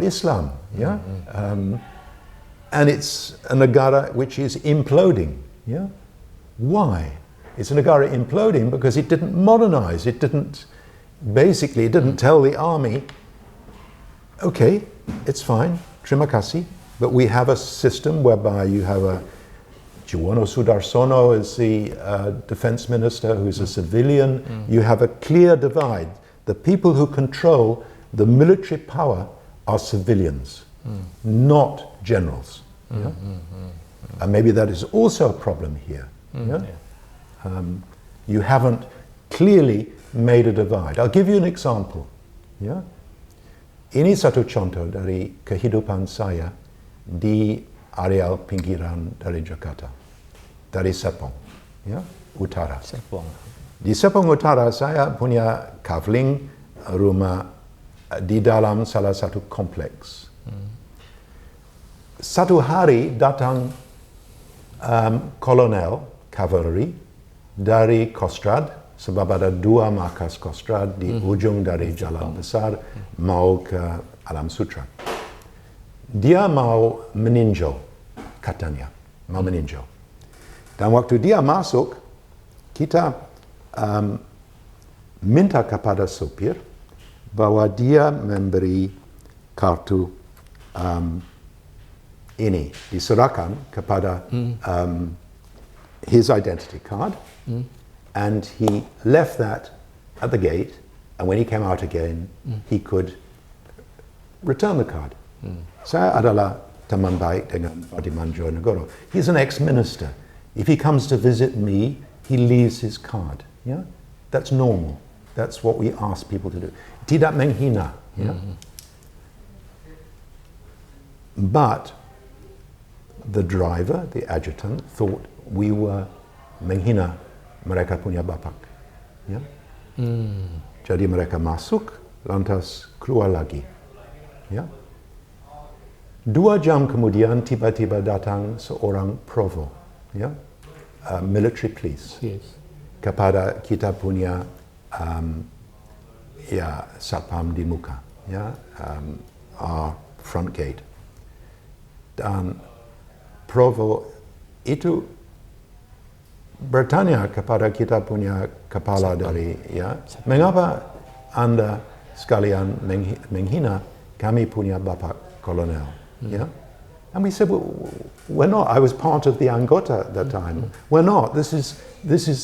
Islam, yeah? And it's a negara which is imploding, yeah? Why? It's a negara imploding because it didn't modernize, it didn't tell the army, okay, it's fine, terima kasih, but we have a system whereby you have a Juwono Sudarsono is the defense minister who's a civilian. You have a clear divide. The people who control the military power are civilians, not generals. Yeah? And maybe that is also a problem here. Yeah? You haven't clearly made a divide. I'll give you an example. Yeah? Ini satu contoh dari kehidupan saya di areal pinggiran dari Jakarta, dari Serpong, ya, utara. Serpong. Di Serpong Utara saya punya kavling rumah di dalam salah satu kompleks. Satu hari datang kolonel kavaleri dari Kostrad, sebab ada 2 markas Kostrad di ujung dari jalan besar mau ke Alam Sutra. Dia mau meninjau, katanya, mau meninjau. Dan waktu dia masuk, kita minta kepada sopir bahwa dia memberi kartu ini, diserahkan kepada his identity card, and he left that at the gate, and when he came out again, he could return the card. Saya adalah teman baik dengan Fadiman Jonegoro. He's an ex-minister. If he comes to visit me, he leaves his card. Yeah? That's normal. That's what we ask people to do. Tidak menghina. Yeah? But the driver, the adjutant, thought we were menghina mereka punya bapak. Yeah? Jadi mereka masuk, lantas keluar lagi. Yeah? 2 jam kemudian tiba-tiba datang seorang provo, ya, military police, kepada kita punya satpam di muka, ya, our front gate. Dan provo itu bertanya kepada kita punya kepala dari, ya, mengapa Anda sekalian menghina kami punya bapak kolonel? Yeah, and we said, well, we're not. I was part of the Anggota at that time. We're not. This is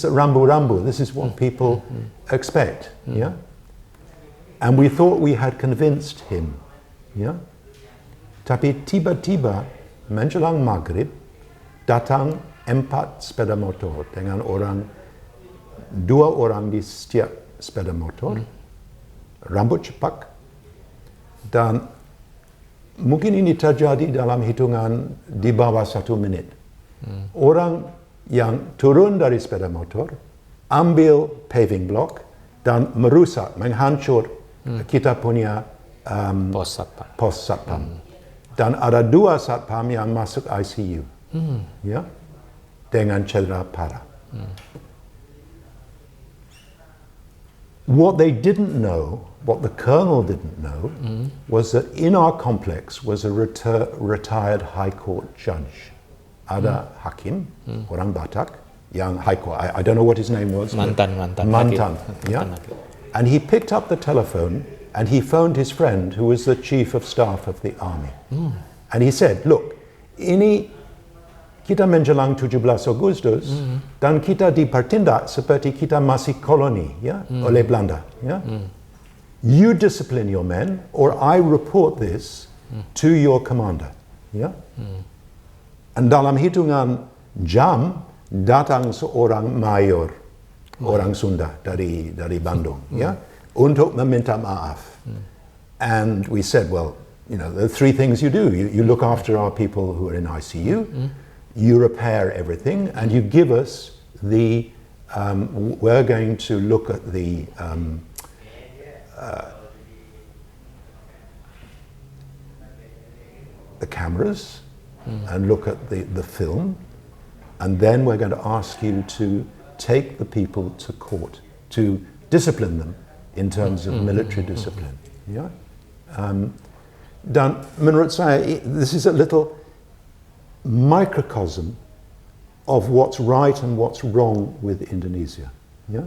rambu-rambu. This is what people expect. Yeah, and we thought we had convinced him. Yeah, tapi tiba-tiba menjelang maghrib datang 4 sepeda motor dengan 2 orang di setiap sepeda motor, rambut cepat, dan mungkin ini terjadi dalam hitungan di bawah 1 minit. Orang yang turun dari sepeda motor, ambil paving block dan merusak, menghancur kita punya pos satpam. Dan ada 2 satpam yang masuk ICU, ya, dengan cedera parah. What they didn't know, what the colonel didn't know, was that in our complex was a retired High Court judge. Ada hakim, orang Batak, yang High Court, I don't know what his name was. Mantan. Yeah. And he picked up the telephone and he phoned his friend who was the chief of staff of the army. And he said, look, ini kita menjelang 17 Agustus dan kita dipertindak seperti kita masih koloni, ya, oleh Belanda. Ya? You discipline your men or I report this to your commander. Ya? Dan dalam hitungan jam datang seorang mayor, orang Sunda dari Bandung, ya, untuk meminta maaf. And we said, well, you know, there are 3 things you do. You look after our people who are in ICU. You repair everything, and you give us the. We're going to look at the cameras and look at the film, and then we're going to ask you to take the people to court to discipline them in terms of military discipline. Yeah. Dan menurut saya, this is a little microcosm of what's right and what's wrong with Indonesia. Ya?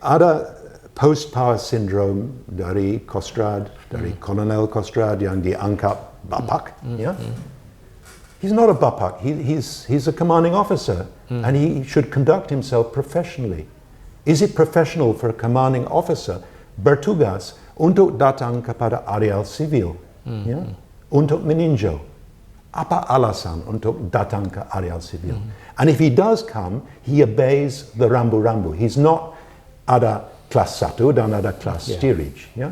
Ada post-power syndrome dari Kostrad, dari Kolonel Kostrad yang dianggap bapak. Ya? He's not a bapak. He's a commanding officer, and he should conduct himself professionally. Is it professional for a commanding officer bertugas untuk datang kepada areal sivil, ya? Untuk meninjau? Apa alasan untuk datang ke areal sivil? And if he does come, he obeys the rambu-rambu. He's not ada kelas 1 dan ada kelas steerage. Yeah?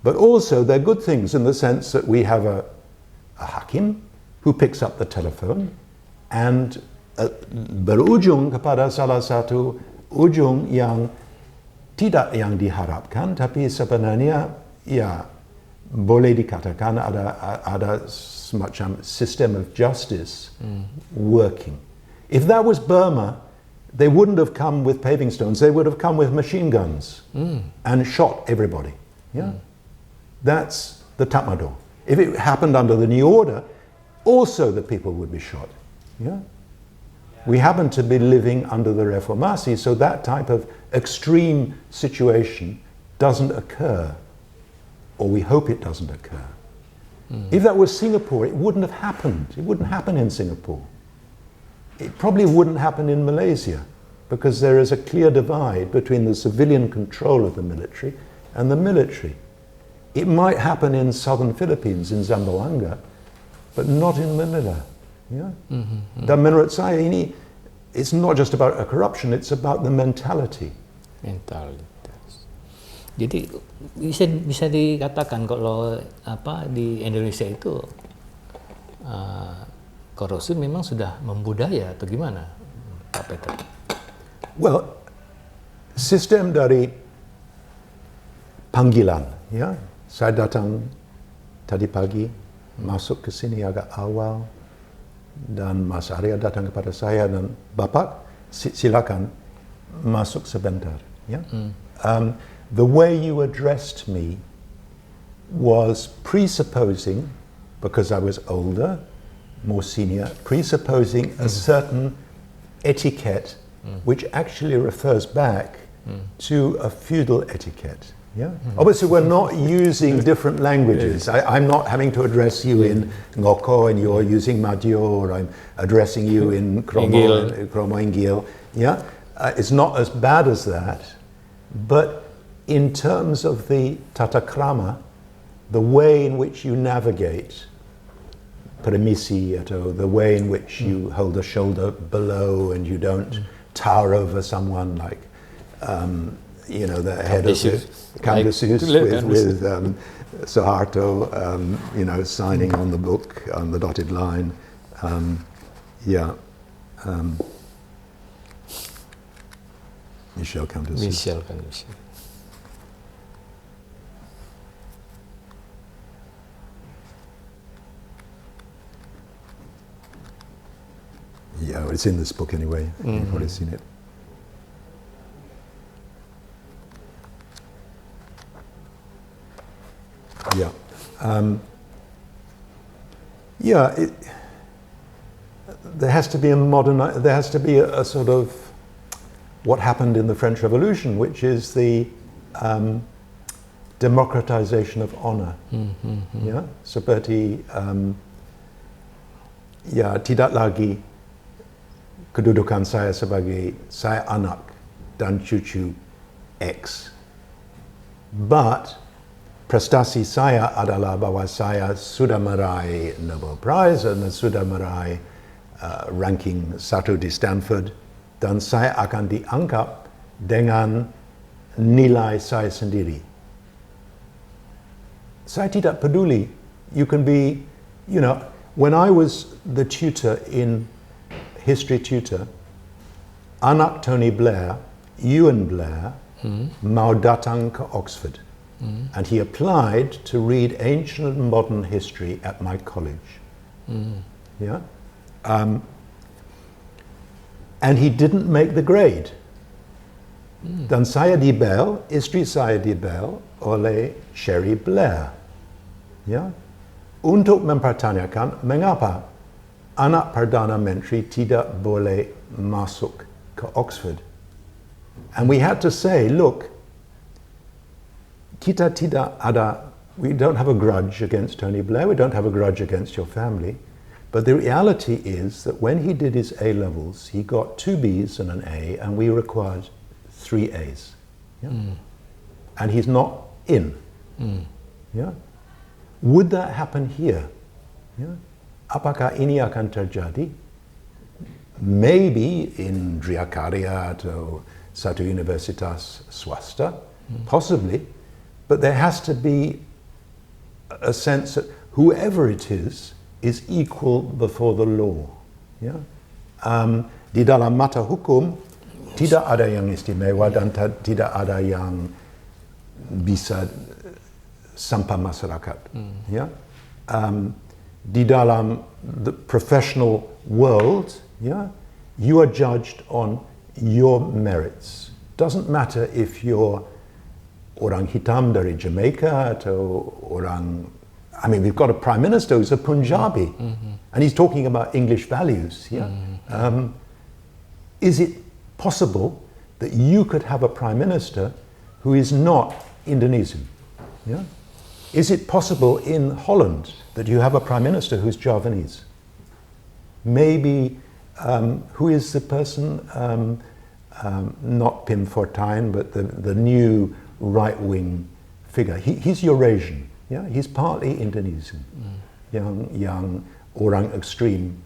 But also, they're good things in the sense that we have a hakim who picks up the telephone and berujung kepada salah satu ujung yang tidak yang diharapkan, tapi sebenarnya ya boleh dikatakan ada semacam system of justice working. If that was Burma, they wouldn't have come with paving stones. They would have come with machine guns and shot everybody. Yeah, that's the Tatmadaw. If it happened under the new order, also the people would be shot. Yeah, we happen to be living under the Reformasi, so that type of extreme situation doesn't occur, or we hope it doesn't occur. If that was Singapore, it wouldn't have happened. It wouldn't happen in Singapore. It probably wouldn't happen in Malaysia, because there is a clear divide between the civilian control of the military and the military. It might happen in southern Philippines, in Zamboanga, but not in Manila. Yeah? Dan menurut saya ini, it's not just about a corruption, it's about the mentality. Mentalitas. Jadi bisa dikatakan kalau di Indonesia itu korupsi memang sudah membudaya atau gimana, Pak Peter? Well, sistem dari panggilan, ya. Saya datang tadi pagi, masuk ke sini agak awal, dan Mas Arya datang kepada saya dan Bapak silakan masuk sebentar. Ya. The way you addressed me was presupposing, because I was older, more senior, presupposing a certain etiquette which actually refers back to a feudal etiquette. Yeah? Obviously, we're not using different languages. I'm not having to address you in Ngoko and you're using Madyo, or I'm addressing you in Kromo Inggil. Yeah? It's not as bad as that. But in terms of the tata krama, the way in which you navigate permisi, atau the way in which you hold the shoulder below and you don't tower over someone like the head of the Kamdasus with Suharto, signing on the book on the dotted line. Michel Kamdasus. Yeah, it's in this book anyway. You've already seen it. Yeah. There has to be a sort of what happened in the French Revolution, which is the democratization of honor. Yeah, seperti tidak lagi kedudukan saya sebagai saya anak dan cucu X, but prestasi saya adalah bahwa saya sudah meraih Nobel Prize dan sudah meraih ranking 1 di Stanford, dan saya akan dianggap dengan nilai saya sendiri. Saya tidak peduli. You can be, when I was the tutor history tutor, anak Tony Blair, Ewan Blair, mau datang ke Oxford. And he applied to read ancient and modern history at my college. Yeah? And he didn't make the grade. Dan saya dibel, istri saya dibel oleh Carey Blair. ya, untuk mempertanyakan mengapa anak Perdana Menteri tidak boleh masuk ke Oxford. And we had to say, look, kita tidak ada, we don't have a grudge against Tony Blair, we don't have a grudge against your family, but the reality is that when he did his A-levels, he got 2 Bs and an A, and we required 3 As. Yeah? And he's not in. Yeah? Would that happen here? Yeah? Apakah ini akan terjadi? Maybe in Driakarya atau satu universitas swasta, possibly, but there has to be a sense that whoever it is equal before the law. Yeah? Di dalam mata hukum, tidak ada yang istimewa dan tidak ada yang bisa sampah masyarakat. Yeah? Di dalam the professional world, yeah, you are judged on your merits. Doesn't matter if you're orang hitam dari Jamaica atau orang, I mean, we've got a prime minister who's a Punjabi, and he's talking about English values. Yeah? Is it possible that you could have a prime minister who is not Indonesian? Yeah? Is it possible in Holland that you have a prime minister who's Javanese? Maybe, who is the person, not Pim Fortuyn, but the new right-wing figure. He's Eurasian, yeah? He's partly Indonesian. Yang orang extreme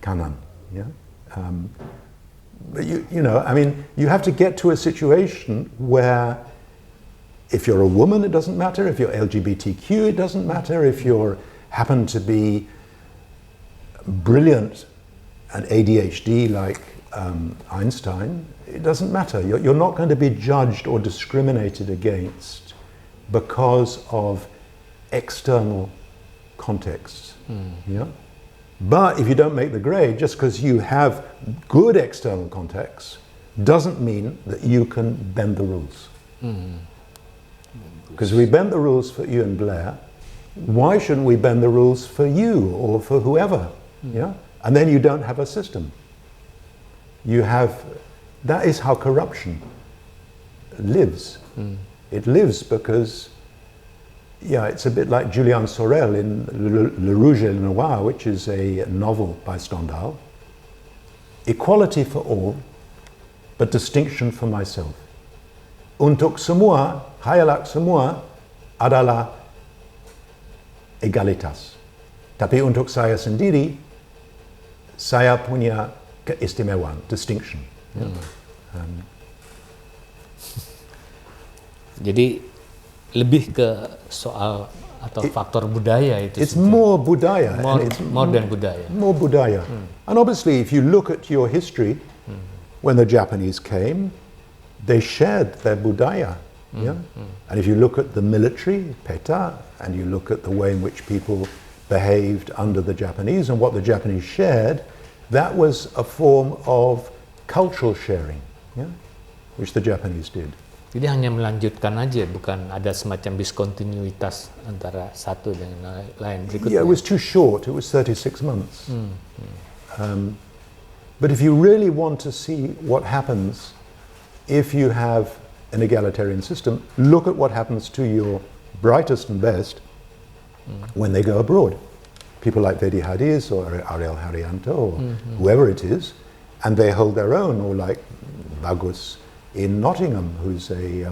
kanan, yeah? But you know, I mean, you have to get to a situation where if you're a woman, it doesn't matter. If you're LGBTQ, it doesn't matter. If you happen to be brilliant and ADHD like Einstein, it doesn't matter. You're not going to be judged or discriminated against because of external contexts. Yeah? But if you don't make the grade, just because you have good external contexts, doesn't mean that you can bend the rules. Because we bend the rules for Ian Blair, why shouldn't we bend the rules for you or for whoever? Yeah? And then you don't have a system. You have, that is how corruption lives. It lives because, yeah, it's a bit like Julian Sorel in Le Rouge et le Noir, which is a novel by Stendhal. Equality for all, but distinction for myself. Untuk semua, khayalak semua adalah egalitas. Tapi untuk saya sendiri, saya punya keistimewaan, distinction. Jadi lebih ke soal atau faktor budaya itu. It's more budaya. More than budaya. More budaya. And obviously, if you look at your history, when the Japanese came, they shared their budaya. Yeah? And if you look at the military, Peta, and you look at the way in which people behaved under the Japanese and what the Japanese shared, that was a form of cultural sharing, yeah? Which the Japanese did. Jadi hanya melanjutkan aja, bukan ada semacam diskontinuitas antara satu dengan lain berikutnya. Yeah, it was too short. It was 36 months. But if you really want to see what happens if you have an egalitarian system, look at what happens to your brightest and best when they go abroad. People like Vedi Hadiz or Ariel Haryanto or whoever it is, and they hold their own, or like Bagus in Nottingham, who's a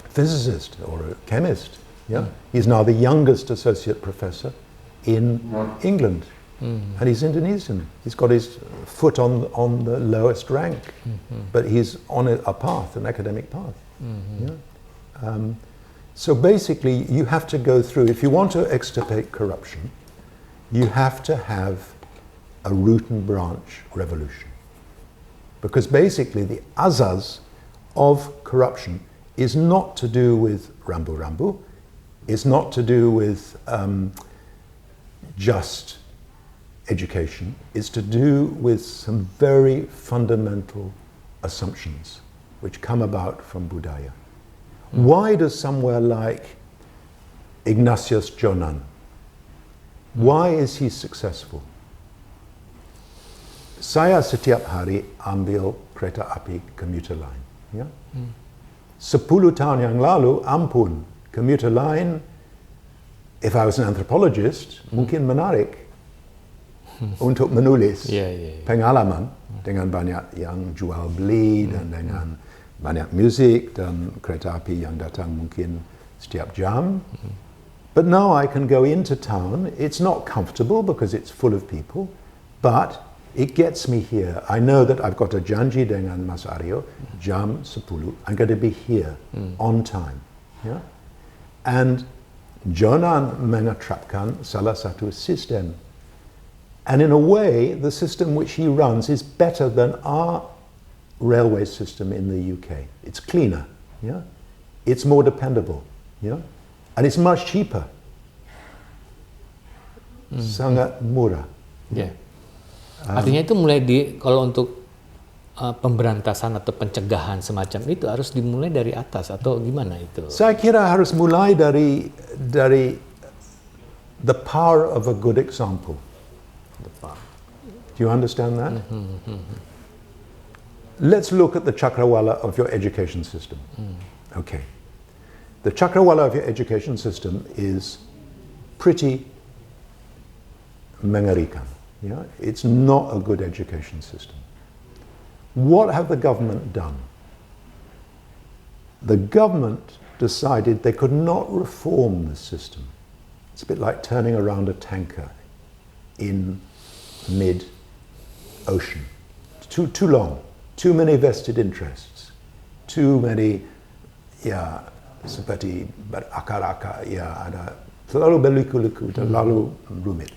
physicist or a chemist. Yeah? He's now the youngest associate professor in England. And he's Indonesian. He's got his foot on the lowest rank, but he's on a path, an academic path. Yeah? So basically, you have to go through, if you want to extirpate corruption, you have to have a root and branch revolution. Because basically, the azaz of corruption is not to do with Rambu Rambu, it's not to do with just education, is to do with some very fundamental assumptions which come about from Budaya. Why does somewhere like Ignatius Jonan. Why is he successful? Saya setiap hari ambil kereta api commuter line. Ya? 10 tahun yang lalu, ampun, commuter line, if I was an anthropologist, mungkin menarik untuk menulis pengalaman dengan banyak yang jual beli dan dengan banyak musik dan kereta api yang datang mungkin setiap jam. But now I can go into town. It's not comfortable because it's full of people, but it gets me here. I know that I've got a janji dengan Mas Aryo, jam 10. I'm going to be here on time. Yeah? And Jonan menerapkan salah satu sistem. And in a way, the system which he runs is better than our railway system in the UK. It's cleaner. Yeah? It's more dependable. Yeah? And it's much cheaper. Sangat murah. Yeah. Artinya itu mulai kalau untuk pemberantasan atau pencegahan semacam itu harus dimulai dari atas atau gimana itu? Saya kira harus mulai dari the power of a good example. Do you understand that? Let's look at the cakrawala of your education system. Okay. The cakrawala of your education system is pretty mengerikan. Yeah? It's not a good education system. What have the government done? The government decided they could not reform the system. It's a bit like turning around a tanker in mid-ocean. It's too long, too many vested interests, too many, seperti berakar-akar, ada terlalu berliku-liku, terlalu rumit.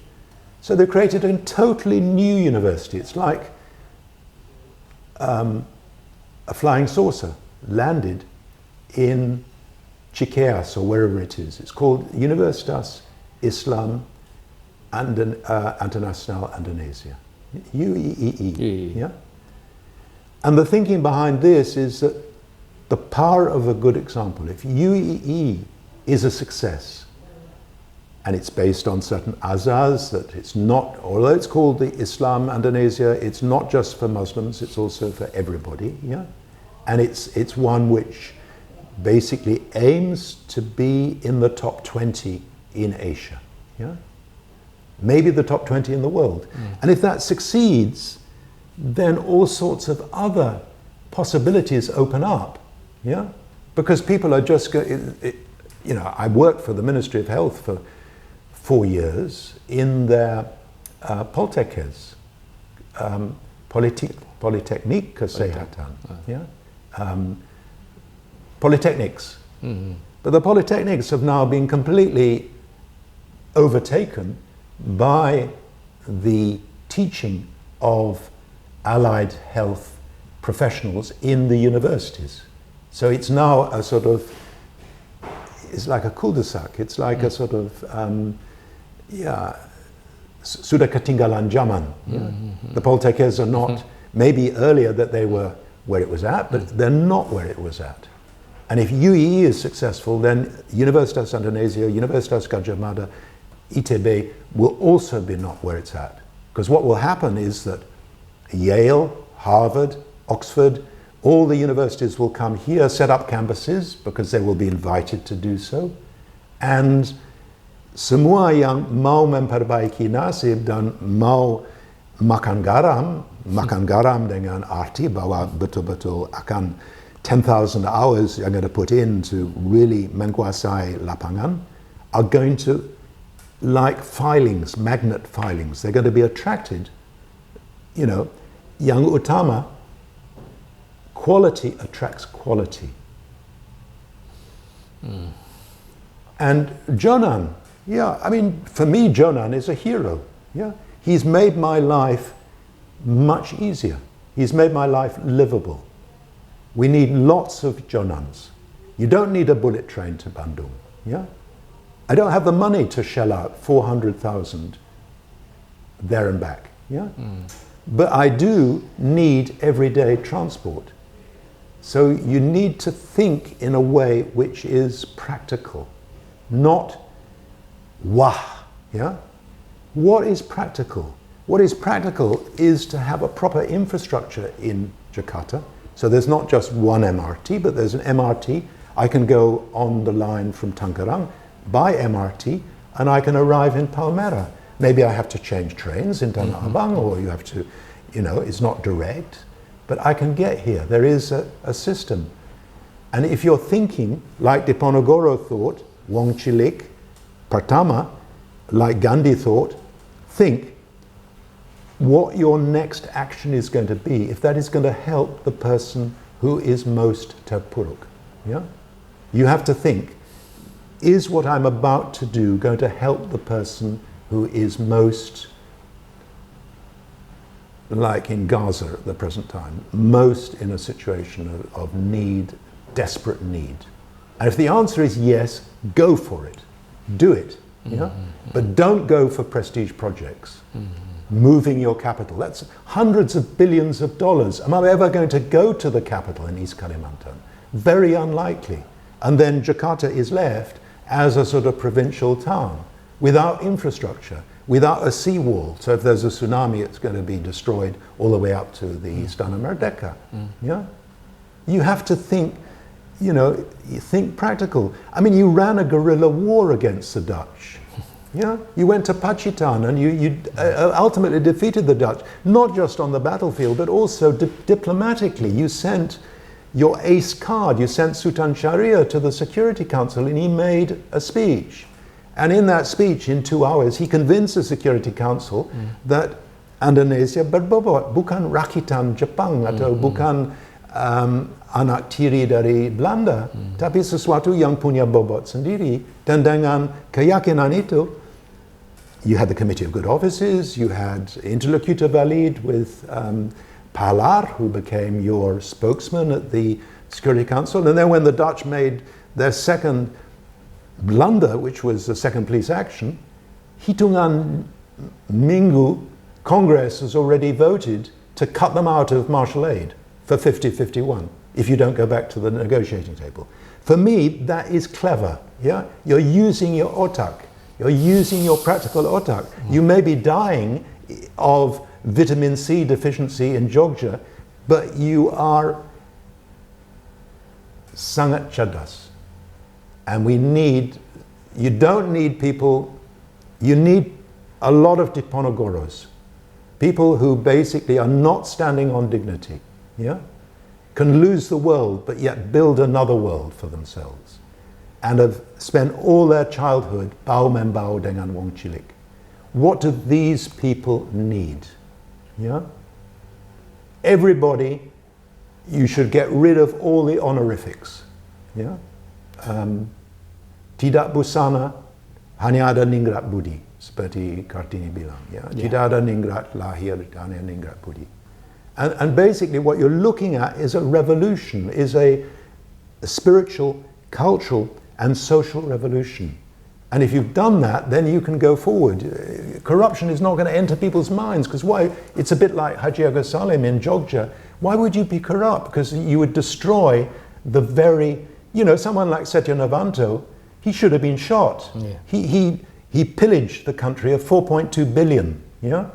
So they created a totally new university. It's like a flying saucer landed in Cikeas or wherever it is. It's called Universitas Islam International Indonesia, UIII. Yeah? And the thinking behind this is that the power of a good example. If UIII is a success, and it's based on certain azas, that it's not, although it's called the Islam Indonesia, it's not just for Muslims, it's also for everybody, yeah? And it's one which basically aims to be in the top 20 in Asia, yeah? Maybe the top 20 in the world. And if that succeeds, then all sorts of other possibilities open up, yeah? Because people are just, I worked for the Ministry of Health for 4 years in their poltekkes, Polytechnic Kesehatan, yeah? Polytechnics. But the polytechnics have now been completely overtaken by the teaching of allied health professionals in the universities. So it's now a sort of, it's like a cul-de-sac. It's like a sort of, sudah ketinggalan zaman. Yeah? The Poltekkes are not, maybe earlier that they were where it was at, but they're not where it was at. And if UII is successful, then Universitas Indonesia, Universitas Gadjah Mada, ITB will also be not where it's at. Because what will happen is that Yale, Harvard, Oxford, all the universities will come here, set up campuses, because they will be invited to do so. And semua yang mau memperbaiki nasib dan mau makan garam dengan arti bahwa betul-betul akan 10,000 hours you're going to put in to really menguasai lapangan, are going to, like filings, magnet filings, they're going to be attracted, yang utama, quality attracts quality. And Jonan, for me, Jonan is a hero. Yeah, he's made my life much easier. He's made my life livable. We need lots of Jonans. You don't need a bullet train to Bandung. Yeah, I don't have the money to shell out 400,000 there and back. Yeah, but I do need everyday transport. So you need to think in a way which is practical, not wah, yeah? What is practical? What is practical is to have a proper infrastructure in Jakarta. So there's not just one MRT, but there's an MRT. I can go on the line from Tangerang by MRT, and I can arrive in Palmera. Maybe I have to change trains in Tanah Abang, or you have to, it's not direct, but I can get here. There is a system. And if you're thinking, like Diponegoro thought, Wong Cilik, Pertama, like Gandhi thought, think what your next action is going to be, if that is going to help the person who is most terpuruk. Yeah? You have to think, is what I'm about to do going to help the person who is most, like in Gaza at the present time, most in a situation of need, desperate need? And if the answer is yes, go for it. Do it. Yeah? But don't go for prestige projects. Moving your capital. That's hundreds of billions of dollars. Am I ever going to go to the capital in East Kalimantan? Very unlikely. And then Jakarta is left as a sort of provincial town without infrastructure, without a seawall. So if there's a tsunami, it's going to be destroyed all the way up to the Istana Merdeka. Yeah? You have to think, you think practical. I mean, you ran a guerrilla war against the Dutch. Yeah? You went to Pacitan and you ultimately defeated the Dutch, not just on the battlefield, but also diplomatically. You sent your ace card, you sent Sultan Syariah to the Security Council, and he made a speech. And in that speech, in 2 hours, he convinced the Security Council that Indonesia berbobot, bukan rakitan Jepang atau bukan anak tiri dari Belanda, tapi sesuatu yang punya bobot sendiri. Dan dengan keyakinan itu, you had the Committee of Good Offices, you had interlocutor valid with Palar, who became your spokesman at the Security Council. And then when the Dutch made their second blunder, which was the second police action, hitungan minggu, Congress has already voted to cut them out of martial aid for 50-51 if you don't go back to the negotiating table. For me, that is clever. Yeah? You're using your otak. You're using your practical otak. You may be dying of vitamin C deficiency in Jogja, but you are sangat cerdas. And you don't need people, you need a lot of Diponegoros. People who basically are not standing on dignity, yeah? Can lose the world, but yet build another world for themselves. And have spent all their childhood bau-membau dengan Wong Cilik. What do these people need? Yeah? Everybody, you should get rid of all the honorifics. Yeah? Tidak busana, hanya ada ningrat budi, seperti Kartini bilang. Yeah? Tidak ada ningrat lahir, hanya ningrat budi. And basically what you're looking at is a revolution, is a spiritual, cultural, and social revolution. And if you've done that, then you can go forward. Corruption is not going to enter people's minds, because why? It's a bit like Haji Agus Salim in Jogja. Why would you be corrupt? Because you would destroy the very, someone like Setia Novanto, he should have been shot. Yeah. He pillaged the country of 4.2 billion. Yeah?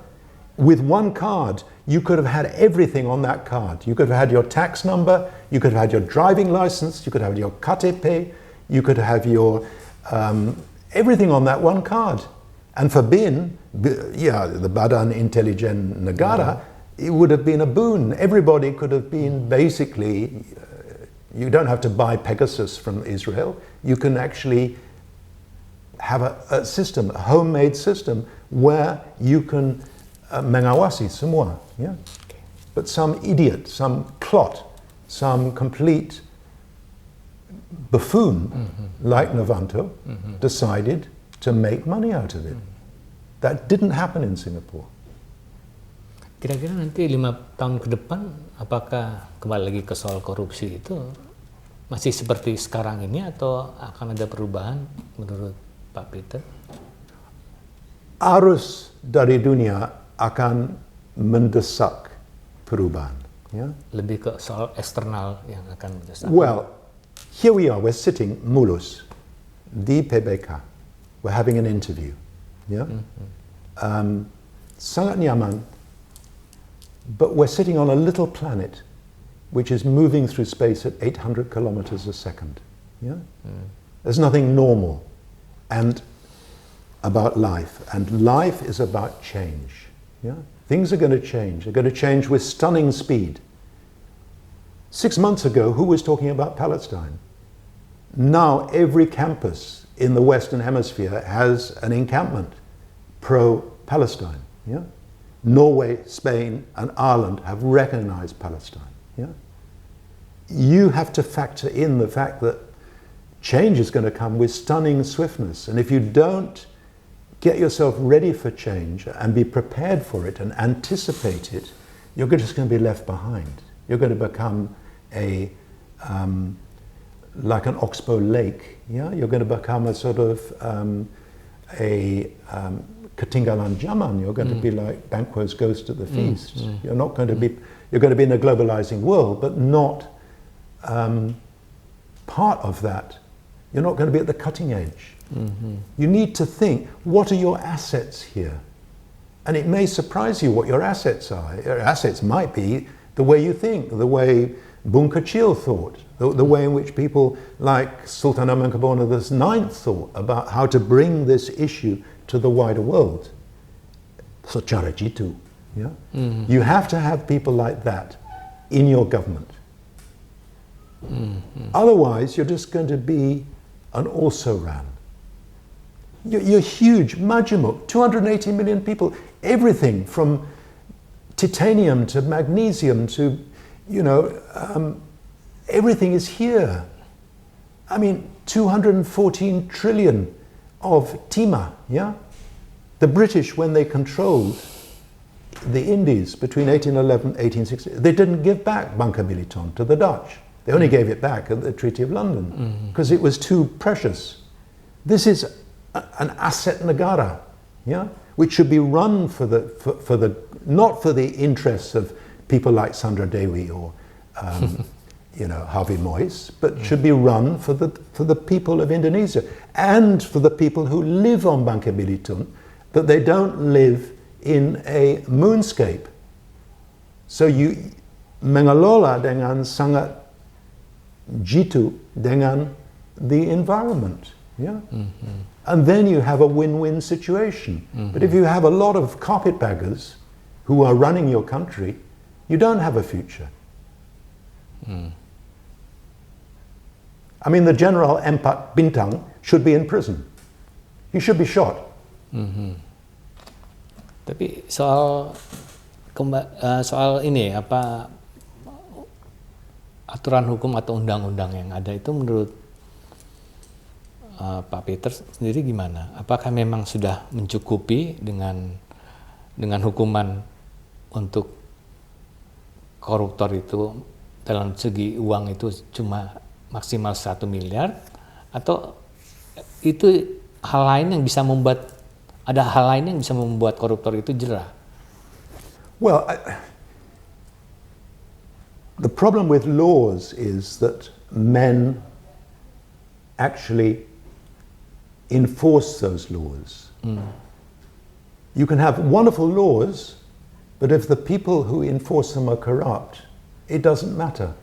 With one card, you could have had everything on that card. You could have had your tax number, you could have had your driving license, you could have your KTP, you could have your everything on that one card. And for BIN, the Badan Intelijen Negara, it would have been a boon. Everybody could have been basically, you don't have to buy Pegasus from Israel. You can actually have a system, a homemade system, where you can mengawasi semua. Yeah? But some idiot, some clot, some complete buffoon like Novanto decided to make money out of it. That didn't happen in Singapore. Kira-kira nanti 5 tahun ke depan, apakah kembali lagi ke soal korupsi itu masih seperti sekarang ini atau akan ada perubahan menurut Pak Peter? Arus dari dunia akan mendesak perubahan. Yeah? Lebih ke soal eksternal yang akan mendesak. Well, here we are, we're sitting mulus di PBK. we're having an interview. Yeah? Sangat nyaman, but we're sitting on a little planet which is moving through space at 800 kilometers a second. Yeah? There's nothing normal and about life, and life is about change. Yeah? Things are going to change. They're going to change with stunning speed. 6 months ago, who was talking about Palestine? Now every campus in the Western Hemisphere has an encampment pro-Palestine. Yeah? Norway, Spain, and Ireland have recognized Palestine. Yeah? You have to factor in the fact that change is going to come with stunning swiftness, and if you don't get yourself ready for change and be prepared for it and anticipate it, you're just going to be left behind. You're going to become like an oxbow lake. Yeah? You're going to become a sort of ketinggalan zaman. You're going to be like Banquo's ghost at the feast. You're not going to be. You're going to be in a globalizing world, but not part of that. You're not going to be at the cutting edge. You need to think, what are your assets here? And it may surprise you what your assets are. Your assets might be the way you think, the way Bung Kecil thought, the way in which people like Sultan Hamengkubuwono IX thought about how to bring this issue to the wider world. Secara jitu. Yeah? You have to have people like that in your government. Otherwise, you're just going to be an also-ran. You're huge, Majemuk, 280 million people, everything from titanium to magnesium to, everything is here. I mean, 214 trillion of timah, yeah? The British, when they controlled the Indies between 1811 and 1860, they didn't give back Bangka Belitung to the Dutch. They only gave it back at the Treaty of London because it was too precious. This is an asset negara, yeah, which should be run for the not for the interests of people like Sandra Dewi or Harvey Moyes, but should be run for the people of Indonesia and for the people who live on Bangka Belitung, that they don't live in a moonscape. So you mengelola dengan sangat jitu dengan the environment. Yeah? And then you have a win-win situation. But if you have a lot of carpetbaggers who are running your country, you don't have a future. I mean, the General Empat Bintang should be in prison. He should be shot. Tapi soal ini aturan hukum atau undang-undang yang ada itu menurut Pak Peter sendiri gimana? Apakah memang sudah mencukupi dengan hukuman untuk koruptor itu dalam segi uang itu cuma maksimal 1 miliar, atau itu hal lain yang bisa membuat koruptor itu jera? Well, the problem with laws is that men actually enforce those laws. You can have wonderful laws, but if the people who enforce them are corrupt, it doesn't matter.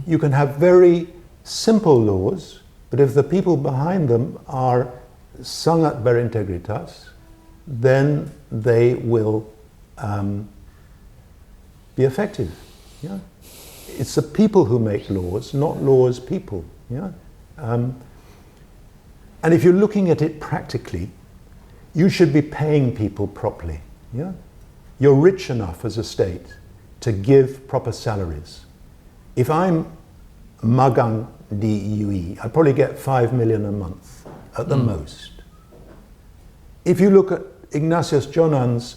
You can have very simple laws, but if the people behind them are sangat berintegritas, then they will be effective. Yeah? It's the people who make laws, not laws people. Yeah? And if you're looking at it practically, you should be paying people properly. Yeah? You're rich enough as a state to give proper salaries. If I'm magang di UE, I probably get 5 million a month at the most. If you look at Ignatius Jonan's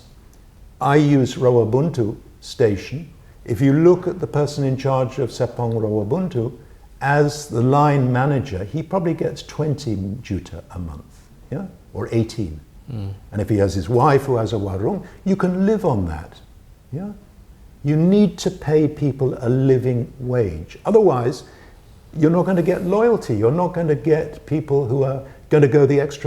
I use Rawabuntu station, if you look at the person in charge of Sepang Rawabuntu, as the line manager, he probably gets 20 juta a month, yeah, or 18. And if he has his wife who has a warung, you can live on that. Yeah, you need to pay people a living wage. Otherwise, you're not going to get loyalty. You're not going to get people who are going to go the extra